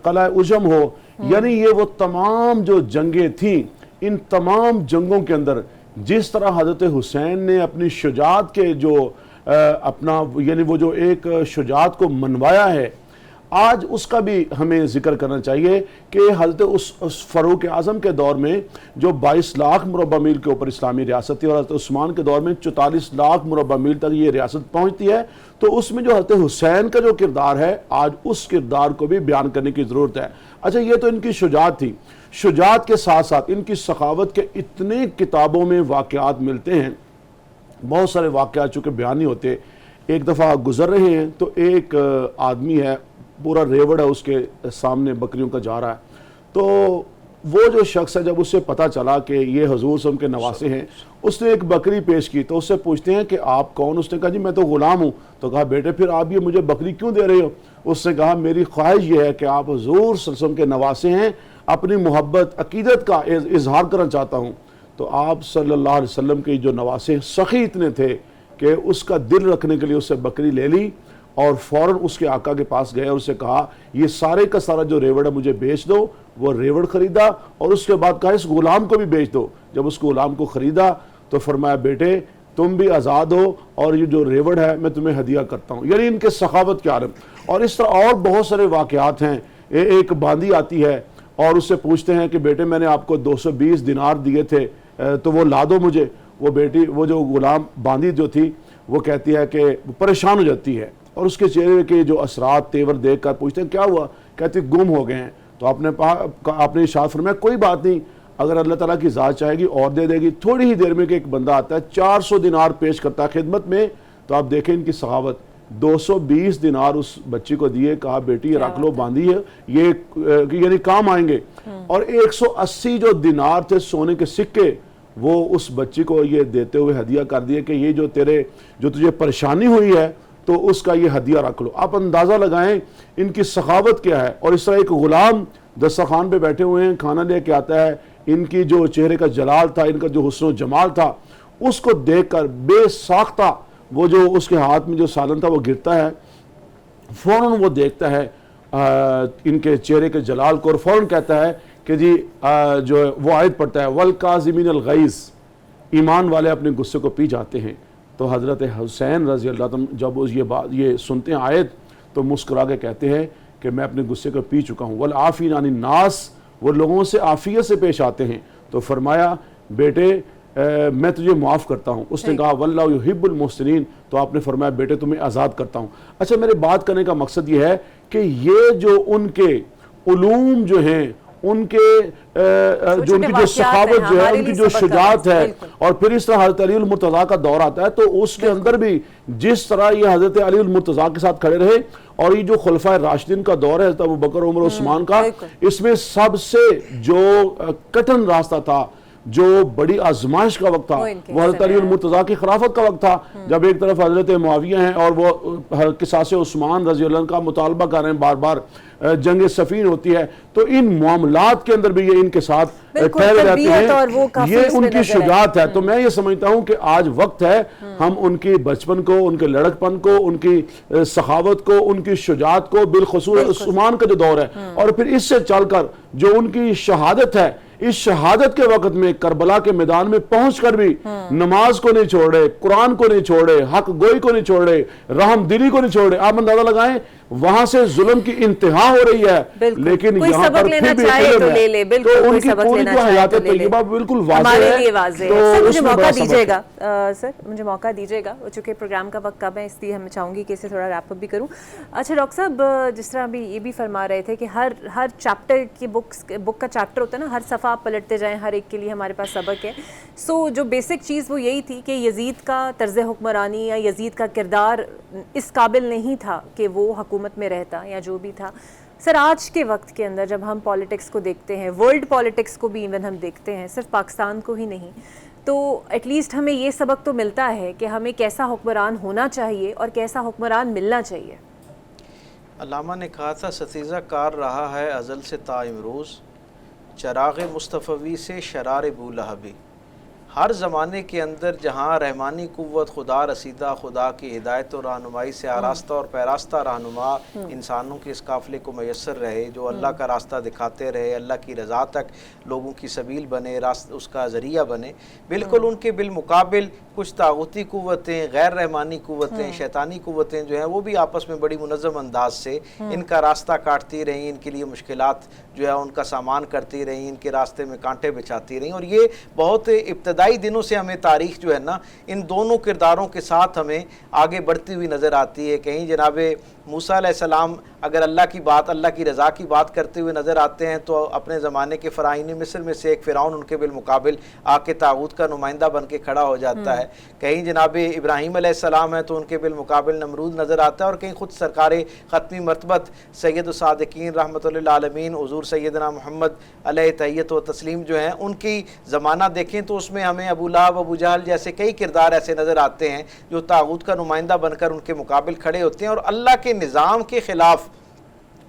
قلعہ عجم ہو، یعنی یہ وہ تمام جو جنگیں تھیں، ان تمام جنگوں کے اندر جس طرح حضرت حسین نے اپنی شجاعت کے جو اپنا یعنی وہ جو ایک شجاعت کو منوایا ہے، آج اس کا بھی ہمیں ذکر کرنا چاہیے کہ حضرت اس فاروق اعظم کے دور میں جو 22 لاکھ مربع میل کے اوپر اسلامی ریاست تھی، اور حضرت عثمان کے دور میں 44 لاکھ مربع میل تک یہ ریاست پہنچتی ہے، تو اس میں جو حضرت حسین کا جو کردار ہے، آج اس کردار کو بھی بیان کرنے کی ضرورت ہے۔ اچھا، یہ تو ان کی شجاعت تھی، شجاعت کے ساتھ ساتھ ان کی سخاوت کے اتنے کتابوں میں واقعات ملتے ہیں، بہت سارے واقعات چونکہ بیان نہیں ہوتے۔ ایک دفعہ گزر رہے ہیں تو ایک آدمی ہے، پورا ریوڑ ہے اس کے سامنے بکریوں کا جا رہا ہے، تو وہ جو شخص ہے جب اس سے پتہ چلا کہ یہ حضور صلی اللہ علیہ وسلم کے نواسے ہیں، اس نے ایک بکری پیش کی تو اس سے پوچھتے ہیں کہ آپ کون؟ اس نے کہا جی میں تو غلام ہوں۔ تو کہا بیٹے پھر آپ یہ مجھے بکری کیوں دے رہے ہو؟ اس نے کہا میری خواہش یہ ہے کہ آپ حضور صلی اللہ علیہ وسلم کے نواسے ہیں، اپنی محبت عقیدت کا اظہار کرنا چاہتا ہوں۔ تو آپ صلی اللہ علیہ وسلم کے جو نواسے سخی اتنے تھے کہ اس کا دل رکھنے کے لیے اس سے بکری لے لی، اور فوراً اس کے آقا کے پاس گئے اور اسے کہا یہ سارے کا سارا جو ریوڑ ہے مجھے بیچ دو۔ وہ ریوڑ خریدا اور اس کے بعد کہا اس غلام کو بھی بیچ دو۔ جب اس غلام کو خریدا تو فرمایا بیٹے تم بھی آزاد ہو، اور یہ جو ریوڑ ہے میں تمہیں ہدیہ کرتا ہوں۔ یعنی ان کے سخاوت کے عالم۔ اور اس طرح اور بہت سارے واقعات ہیں۔ ایک باندی آتی ہے اور اس سے پوچھتے ہیں کہ بیٹے میں نے آپ کو 220 دینار دیے تھے تو وہ لا دو مجھے۔ وہ جو غلام باندی جو تھی وہ کہتی ہے کہ پریشان ہو جاتی ہے، اور اس کے چہرے کے جو اثرات تیور دیکھ کر پوچھتے ہیں کیا ہوا؟ کہتی گم ہو گئے ہیں۔ تو آپ نے ارشاد فرمایا کوئی بات نہیں، اگر اللہ تعالیٰ کی ذات چاہے گی اور دے دے گی۔ تھوڑی ہی دیر میں کہ ایک بندہ آتا ہے 400 دینار پیش کرتا ہے خدمت میں، تو آپ دیکھیں ان کی سخاوت۔ 220 دینار اس بچی کو دیے، کہا بیٹی یہ رکھ لو، باندھی ہے یہ یعنی کام آئیں گے۔ اور 180 جو دینار تھے سونے کے سکے وہ اس بچی کو یہ دیتے ہوئے ہدیہ کر دیے کہ یہ جو تجھے پریشانی ہوئی ہے تو اس کا یہ ہدیہ رکھ لو۔ آپ اندازہ لگائیں ان کی سخاوت کیا ہے۔ اور اس طرح ایک غلام دسترخوان پہ بیٹھے ہوئے ہیں، کھانا لے کے آتا ہے، ان کی جو چہرے کا جلال تھا، ان کا جو حسن و جمال تھا، اس کو دیکھ کر بے ساختہ وہ جو اس کے ہاتھ میں جو سالن تھا وہ گرتا ہے، فوراً وہ دیکھتا ہے ان کے چہرے کے جلال کو، اور فوراً کہتا ہے کہ جی جو وہ آیت پڑھتا ہے وَالْقَاظِمِينَ الْغَيْظَ، ایمان والے اپنے غصے کو پی جاتے ہیں۔ تو حضرت حسین رضی اللہ عنہ جب یہ سنتے ہیں آیت تو مسکرا کے کہتے ہیں کہ میں اپنے غصے کو پی چکا ہوں۔ وَالْعَافِينَ عَنِ النَّاسِ، وہ لوگوں سے عافیت سے پیش آتے ہیں۔ تو فرمایا بیٹے میں تجھے معاف کرتا ہوں۔ اس نے کہا وَاللَّهُ يُحِبُّ الْمُحْسِنِينَ، تو آپ نے فرمایا بیٹے تمہیں آزاد کرتا ہوں۔ اچھا، میرے بات کرنے کا مقصد یہ ہے کہ یہ جو ان کے علوم جو ہیں، ان کے جو ان کی جو سخاوت جو ہے، ان کی جو شجاعت ہے، اور پھر اس طرح حضرت علی المرتضیٰ کا دور آتا ہے تو اس کے اندر بھی جس طرح یہ حضرت علی المرتضیٰ کے ساتھ کھڑے رہے، اور یہ جو خلفائے راشدین کا دور ہے حضرت ابوبکر عمر عثمان کا، اس میں سب سے جو کٹن راستہ تھا، جو بڑی آزمائش کا وقت تھا، وہ حضرت علی المرتضیٰ کی خلافت کا وقت تھا، جب ایک طرف حضرت معاویہ ہیں اور وہ قصاص عثمان رضی اللہ عنہ کا مطالبہ کر رہے ہیں، بار بار جنگ صفین ہوتی ہے، تو ان معاملات کے اندر بھی یہ ان کے ساتھ ٹھہرے رہتے ہیں۔ یہ ان کی شجاعت ہے۔ تو میں یہ سمجھتا ہوں کہ آج وقت ہے ہم ان کی بچپن کو، ان کے لڑک پن کو، ان کی سخاوت کو، ان کی شجاعت کو، بالخصوص عثمان کا جو دور ہے، اور پھر اس سے چل کر جو ان کی شہادت ہے، اس شہادت کے وقت میں کربلا کے میدان میں پہنچ کر بھی نماز کو نہیں چھوڑ رہے، قرآن کو نہیں چھوڑ رہے، حق گوئی کو نہیں چھوڑ رہے، رحم دلی کو نہیں چھوڑ رہے۔ آپ اندازہ لگائیں وہاں سے ظلم کی انتہا ہو رہی ہے، لیکن یہاں پر پھر بھی علم ہے، تو ان کی پوری جو حیات طیبہ بالکل واضح ہے۔ تو مجھے موقع دیجیے گا سر، مجھے موقع دیجیے گا، چونکہ پروگرام کا وقت کم ہے، اس لیے میں چاہوں گی کہ اسے تھوڑا ریپ اپ بھی کروں۔ اچھا ڈاکٹر صاحب، جس طرح ابھی یہ بھی فرما رہے تھے کہ ہر چیپٹر کی بک کا چیپٹر ہوتا ہے نا، ہر صفحہ آپ پلٹتے جائیں، ہر ایک کے لیے ہمارے پاس سبق ہے۔ سو جو بیسک چیز وہ یہی تھی کہ یزید کا طرز حکمرانی یا یزید کا کردار اس قابل نہیں تھا کہ وہ حکومت میں رہتا یا جو بھی تھا۔ سر آج کے وقت کے اندر جب ہم پالیٹکس کو دیکھتے ہیں، ورلڈ پالیٹکس کو بھی ایون ہم دیکھتے ہیں، صرف پاکستان کو ہی نہیں، تو ایٹ لیسٹ ہمیں یہ سبق تو ملتا ہے کہ ہمیں کیسا حکمران ہونا چاہیے اور کیسا حکمران ملنا چاہیے۔ علامہ نے کہا تھا ستیزہ کار رہا ہے ازل سے تا امروز، چراغ مصطفی سے شرار بولہبی، ہر زمانے کے اندر جہاں رحمانی قوت خدا رسیدہ خدا کی ہدایت و رہنمائی سے آراستہ اور پیراستہ رہنما انسانوں کے اس قافلے کو میسر رہے، جو اللہ کا راستہ دکھاتے رہے، اللہ کی رضا تک لوگوں کی سبیل بنے، اس کا ذریعہ بنے، بالکل ان کے بالمقابل کچھ طاغوتی قوتیں، غیر رحمانی قوتیں، شیطانی قوتیں جو ہیں وہ بھی آپس میں بڑی منظم انداز سے ان کا راستہ کاٹتی رہیں، ان کے لیے مشکلات جو ہے ان کا سامان کرتی رہیں، ان کے راستے میں کانٹے بچھاتی رہیں۔ اور یہ بہت ابتدائی دنوں سے ہمیں تاریخ جو ہے نا ان دونوں کرداروں کے ساتھ ہمیں آگے بڑھتی ہوئی نظر آتی ہے۔ کہیں جناب موسیٰ علیہ السلام اگر اللہ کی بات، اللہ کی رضا کی بات کرتے ہوئے نظر آتے ہیں تو اپنے زمانے کے فرعون مصر میں سے ایک فرعون ان کے بالمقابل آ کے طاغوت کا نمائندہ بن کے کھڑا ہو جاتا ہے۔ کہیں جناب ابراہیم علیہ السلام ہے تو ان کے بالمقابل نمرود نظر آتا ہے، اور کہیں خود سرکار ختمی مرتبت سید الصادقین رحمۃ اللہ عالمین حضور سیدنا محمد علیہ تحیت و تسلیم جو ہیں ان کی زمانہ دیکھیں تو اس میں ہمیں ابو لہب، ابو جہل جیسے کئی کردار ایسے نظر آتے ہیں جو طاغوت کا نمائندہ بن کر ان کے مقابل کھڑے ہوتے ہیں اور اللہ کے نظام کے خلاف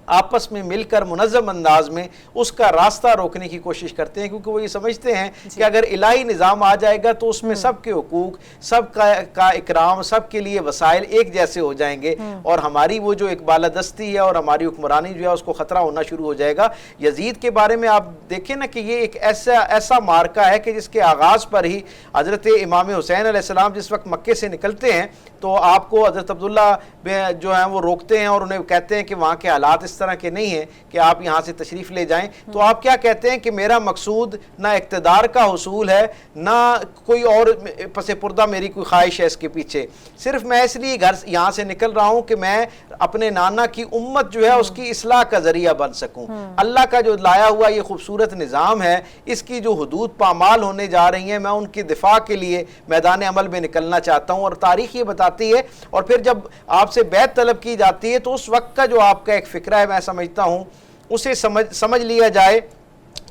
آپس میں مل کر منظم انداز میں اس کا راستہ روکنے کی کوشش کرتے ہیں، کیونکہ وہ یہ سمجھتے ہیں کہ اگر الہی نظام آ جائے گا تو اس میں سب کے حقوق، سب کا اکرام، سب کے لیے وسائل ایک جیسے ہو جائیں گے، اور ہماری وہ جو ایک بالادستی ہے اور ہماری حکمرانی جو ہے اس کو خطرہ ہونا شروع ہو جائے گا۔ یزید کے بارے میں آپ دیکھیں نا کہ یہ ایک ایسا مارکہ ہے کہ جس کے آغاز پر ہی حضرت امام حسین علیہ السلام جس وقت مکے سے نکلتے ہیں تو آپ کو حضرت عبداللہ جو ہیں وہ روکتے ہیں اور انہیں کہتے ہیں کہ وہاں کے حالات اس طرح کے نہیں ہیں کہ آپ یہاں سے تشریف لے جائیں۔ تو آپ کیا کہتے ہیں کہ میرا مقصود نہ اقتدار کا حصول ہے، نہ کوئی اور پس پردہ میری کوئی خواہش ہے اس کے پیچھے، صرف میں اس لیے یہاں سے نکل رہا ہوں کہ میں اپنے نانا کی امت جو ہے اس کی اصلاح کا ذریعہ بن سکوں۔ اللہ کا جو لایا ہوا یہ خوبصورت نظام ہے، اس کی جو حدود پامال ہونے جا رہی ہیں، میں ان کی دفاع کے لیے میدان عمل میں نکلنا چاہتا ہوں۔ اور تاریخ یہ بتاتی ہے، اور پھر جب آپ سے بیعت طلب کی جاتی ہے تو اس وقت کا جو آپ کا ایک فکرہ ہے میں سمجھتا ہوں اسے سمجھ لیا جائے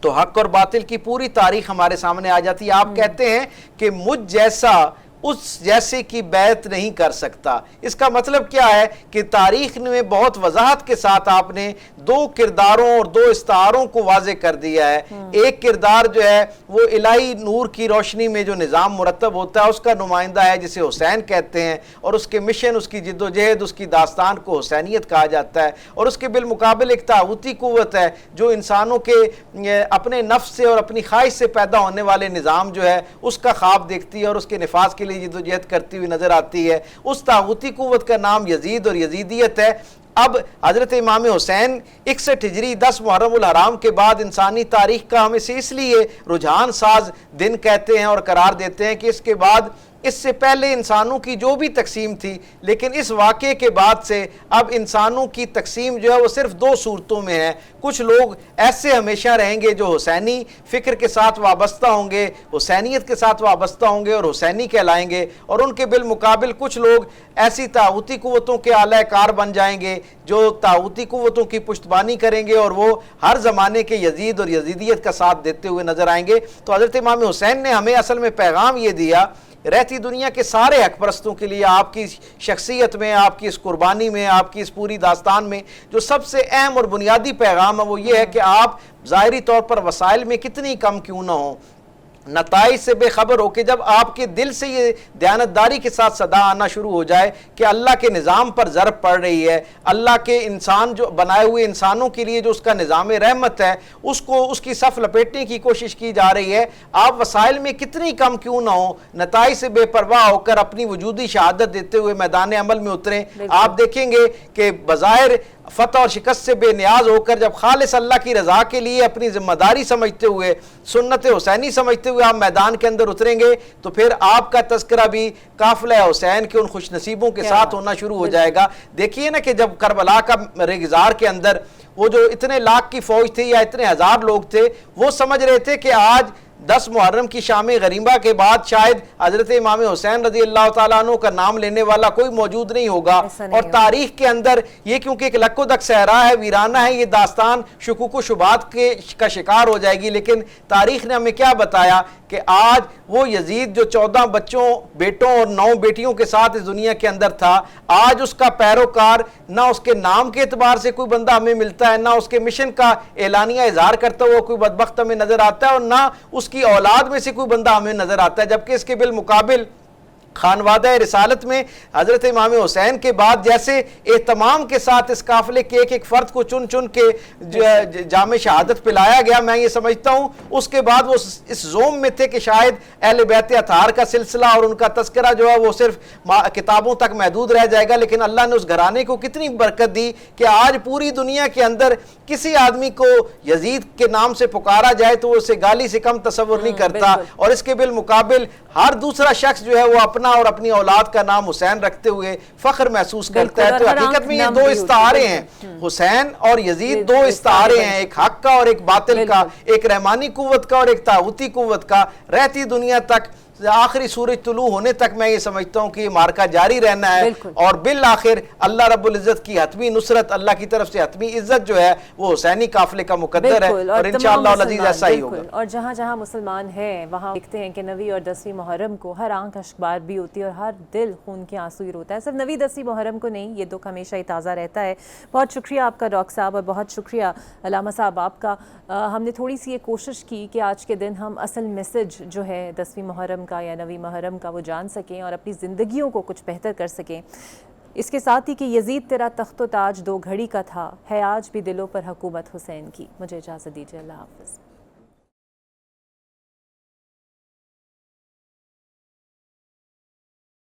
تو حق اور باطل کی پوری تاریخ ہمارے سامنے آ جاتی ہے۔ آپ کہتے ہیں کہ مجھ جیسا اس جیسے کی بیعت نہیں کر سکتا۔ اس کا مطلب کیا ہے کہ تاریخ میں بہت وضاحت کے ساتھ آپ نے دو کرداروں اور دو استعاروں کو واضح کر دیا ہے۔ ایک کردار جو ہے وہ الہی نور کی روشنی میں جو نظام مرتب ہوتا ہے اس کا نمائندہ ہے جسے حسین کہتے ہیں، اور اس کے مشن، اس کی جد و جہد، اس کی داستان کو حسینیت کہا جاتا ہے۔ اور اس کے بالمقابل ایک طاغوتی قوت ہے جو انسانوں کے اپنے نفس سے اور اپنی خواہش سے پیدا ہونے والے نظام جو ہے اس کا خواب دیکھتی ہے اور اس کے نفاذ کے لیے جد و جہد کرتی ہوئی نظر آتی ہے۔ اس طاغوتی قوت کا نام یزید اور یزیدیت ہے۔ اب حضرت امام حسین 61 ہجری 10 محرم الحرام کے بعد انسانی تاریخ کا ہم اسے اس لیے رجحان ساز دن کہتے ہیں اور قرار دیتے ہیں کہ اس کے بعد، اس سے پہلے انسانوں کی جو بھی تقسیم تھی، لیکن اس واقعے کے بعد سے اب انسانوں کی تقسیم جو ہے وہ صرف دو صورتوں میں ہے۔ کچھ لوگ ایسے ہمیشہ رہیں گے جو حسینی فکر کے ساتھ وابستہ ہوں گے، حسینیت کے ساتھ وابستہ ہوں گے اور حسینی کہلائیں گے، اور ان کے بالمقابل کچھ لوگ ایسی طاغوتی قوتوں کے اعلی کار بن جائیں گے جو طاغوتی قوتوں کی پشتبانی کریں گے اور وہ ہر زمانے کے یزید اور یزیدیت کا ساتھ دیتے ہوئے نظر آئیں گے۔ تو حضرت امام حسین نے ہمیں اصل میں پیغام یہ دیا رہتی دنیا کے سارے حق پرستوں کے لیے، آپ کی شخصیت میں، آپ کی اس قربانی میں، آپ کی اس پوری داستان میں جو سب سے اہم اور بنیادی پیغام ہے وہ یہ ہے کہ آپ ظاہری طور پر وسائل میں کتنی کم کیوں نہ ہوں، نتائج سے بے خبر ہو کے جب آپ کے دل سے یہ دیانتداری کے ساتھ صدا آنا شروع ہو جائے کہ اللہ کے نظام پر ضرب پڑ رہی ہے، اللہ کے انسان جو بنائے ہوئے انسانوں کے لیے جو اس کا نظام رحمت ہے اس کی صف لپیٹنے کی کوشش کی جا رہی ہے، آپ وسائل میں کتنی کم کیوں نہ ہوں، نتائج سے بے پرواہ ہو کر اپنی وجودی شہادت دیتے ہوئے میدان عمل میں اتریں۔ آپ دیکھیں گے کہ بظاہر فتح اور شکست سے بے نیاز ہو کر جب خالص اللہ کی رضا کے لیے اپنی ذمہ داری سمجھتے ہوئے، سنت حسینی سمجھتے ہوئے آپ میدان کے اندر اتریں گے تو پھر آپ کا تذکرہ بھی قافلہ حسین کے ان خوش نصیبوں کے ساتھ ہونا شروع ہو جائے گا۔ دیکھیے نا کہ جب کربلا کا ریگزار کے اندر وہ جو اتنے لاکھ کی فوج تھی یا اتنے ہزار لوگ تھے، وہ سمجھ رہے تھے کہ آج 10 محرم کی شام غریبہ کے بعد شاید حضرت امام حسین رضی اللہ تعالیٰ عنہ کا نام لینے والا کوئی موجود نہیں ہوگا، اور تاریخ کے اندر یہ کیونکہ ایک لک و دک صحرا ہے، ویرانہ ہے، یہ داستان شکوک و شبہات کا شکار ہو جائے گی۔ لیکن تاریخ نے ہمیں کیا بتایا کہ آج وہ یزید جو 14 بچوں بیٹوں اور 9 بیٹیوں کے ساتھ اس دنیا کے اندر تھا، آج اس کا پیروکار نہ اس کے نام کے اعتبار سے کوئی بندہ ہمیں ملتا ہے، نہ اس کے مشن کا اعلانیہ اظہار کرتا ہوا کوئی بدبخت ہمیں نظر آتا ہے، اور نہ اس کی اولاد میں سے کوئی بندہ ہمیں نظر آتا ہے، جبکہ اس کے بالمقابل خانوادہ رسالت میں حضرت امام حسین کے بعد جیسے اہتمام کے ساتھ اس قافلے کے ایک فرد کو چن چن کے جام شہادت پلایا گیا، میں یہ سمجھتا ہوں اس کے بعد وہ اس زوم میں تھے کہ شاید اہل بیت اطہار کا سلسلہ اور ان کا تذکرہ جو ہے وہ صرف کتابوں تک محدود رہ جائے گا، لیکن اللہ نے اس گھرانے کو کتنی برکت دی کہ آج پوری دنیا کے اندر کسی آدمی کو یزید کے نام سے پکارا جائے تو وہ اسے گالی سے کم تصور نہیں کرتا، اور اس کے بالمقابل ہر دوسرا شخص جو ہے وہ اپنا اور اپنی اولاد کا نام حسین رکھتے ہوئے فخر محسوس کرتا ہے۔ تو حقیقت میں یہ 2 استعارے ہیں، حسین اور یزید 2 استعارے ہیں، ایک حق کا اور ایک باطل کا، ایک رحمانی قوت کا اور ایک طاغوتی قوت کا، رہتی دنیا تک آخری سورج طلوع ہونے تک میں یہ سمجھتا ہوں کہ یہ مارکہ جاری رہنا ہے، اور بالآخر اللہ رب العزت کی حتمی نصرت، اللہ کی طرف سے حتمی عزت جو ہے وہ حسینی قافلے کا مقدر ہے، اور انشاءاللہ العزیز ایسا ہی ہوگا۔ اور جہاں جہاں مسلمان ہیں وہاں دیکھتے ہیں کہ 9ویں اور 10ویں محرم کو ہر آنکھ اشکبار بھی ہوتی ہے اور ہر دل خون کے آنسو ہی روتا ہے، صرف 9ویں 10ویں محرم کو نہیں، یہ دکھ ہمیشہ ہی تازہ رہتا ہے۔ بہت شکریہ آپ کا ڈاکٹر صاحب، اور بہت شکریہ علامہ صاحب آپ کا۔ ہم نے تھوڑی سی یہ کوشش کی کہ آج کے دن ہم اصل میسج جو ہے 10ویں محرم کا یا 9ویں محرم کا وہ جان سکیں اور اپنی زندگیوں کو کچھ بہتر کر سکیں، اس کے ساتھ ہی کہ یزید تیرا تخت و تاج 2 گھڑی کا تھا، ہے آج بھی دلوں پر حکومت حسین کی۔ مجھے اجازت دیجیے، اللہ حافظ۔